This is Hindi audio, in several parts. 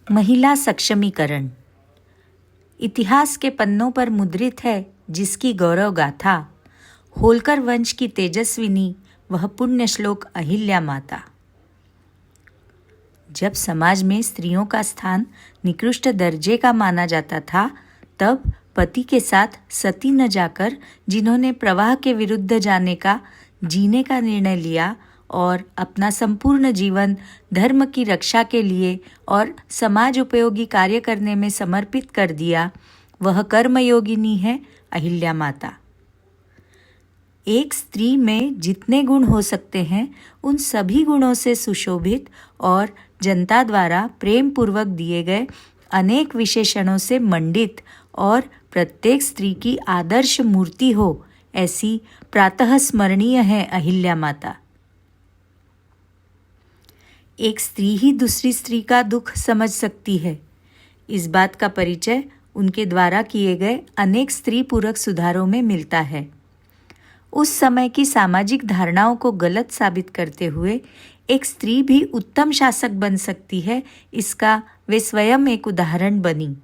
महिला सक्षमीकरण। इतिहास के पन्नों पर मुद्रित है जिसकी गौरव गाथा, होलकर वंश की तेजस्विनी वह पुण्य श्लोक अहिल्या माता। जब समाज में स्त्रियों का स्थान निकृष्ट दर्जे का माना जाता था, तब पति के साथ सती न जाकर जिन्होंने प्रवाह के विरुद्ध जीने का निर्णय लिया और अपना संपूर्ण जीवन धर्म की रक्षा के लिए और समाज उपयोगी कार्य करने में समर्पित कर दिया, वह कर्मयोगिनी है अहिल्या माता। एक स्त्री में जितने गुण हो सकते हैं, उन सभी गुणों से सुशोभित और जनता द्वारा प्रेम पूर्वक दिए गए अनेक विशेषणों से मंडित और प्रत्येक स्त्री की आदर्श मूर्ति हो, ऐसी प्रातः स्मरणीय है अहिल्या माता। एक स्त्री ही दूसरी स्त्री का दुख समझ सकती है। इस बात का परिचय उनके द्वारा किए गए अनेक स्त्री पूरक सुधारों में मिलता है। उस समय की सामाजिक धारणाओं को गलत साबित करते हुए एक स्त्री भी उत्तम शासक बन सकती है, इसका वे स्वयं एक उदाहरण बनी।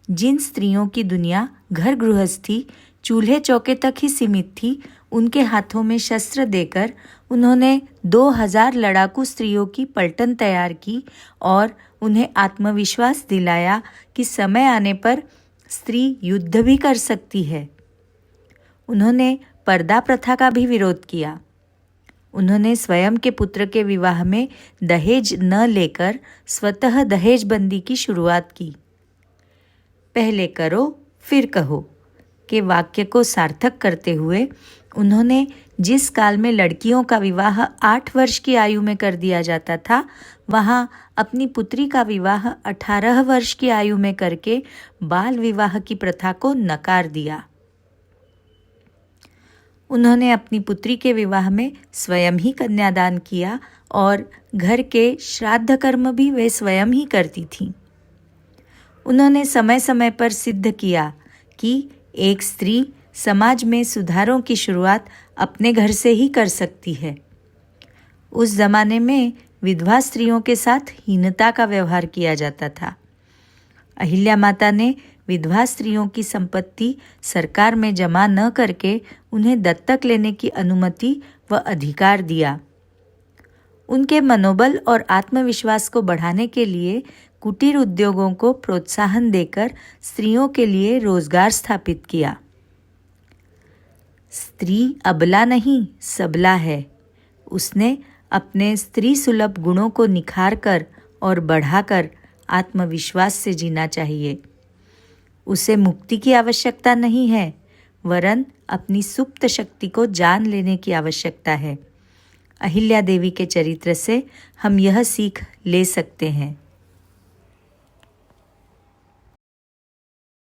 जिन स्त्रियों की दुनिया घर गृहस्थी, चूल्हे चौके तक ही सीमित थी, उनके हाथों में शस्त्र देकर उन्होंने 2000 लड़ाकू स्त्रियों की पलटन तैयार की और उन्हें आत्मविश्वास दिलाया कि समय आने पर स्त्री युद्ध भी कर सकती है। उन्होंने पर्दा प्रथा का भी विरोध किया। उन्होंने स्वयं के पुत्र के विवाह में दहेज न लेकर स्वतः दहेजबंदी की शुरुआत की। पहले करो फिर कहो के वाक्य को सार्थक करते हुए उन्होंने जिस काल में लड़कियों का विवाह 8 वर्ष की आयु में कर दिया जाता था, वहाँ अपनी पुत्री का विवाह 18 वर्ष की आयु में करके बाल विवाह की प्रथा को नकार दिया। उन्होंने अपनी पुत्री के विवाह में स्वयं ही कन्यादान किया और घर के श्राद्ध कर्म भी वे स्वयं ही करती थीं। उन्होंने समय समय पर सिद्ध किया कि एक स्त्री समाज में सुधारों की शुरुआत अपने घर से ही कर सकती है। उस जमाने में विधवा स्त्रियों के साथ हीनता का व्यवहार किया जाता था। अहिल्या माता ने विधवा स्त्रियों की संपत्ति सरकार में जमा न करके उन्हें दत्तक लेने की अनुमति व अधिकार दिया। उनके मनोबल और आत्मविश्वास को बढ़ाने के लिए कुटीर उद्योगों को प्रोत्साहन देकर स्त्रियों के लिए रोजगार स्थापित किया। स्त्री अबला नहीं सबला है। उसने अपने स्त्री सुलभ गुणों को निखार कर और बढ़ाकर आत्मविश्वास से जीना चाहिए। उसे मुक्ति की आवश्यकता नहीं है, वरन अपनी सुप्त शक्ति को जान लेने की आवश्यकता है। अहिल्या देवी के चरित्र से हम यह सीख ले सकते हैं।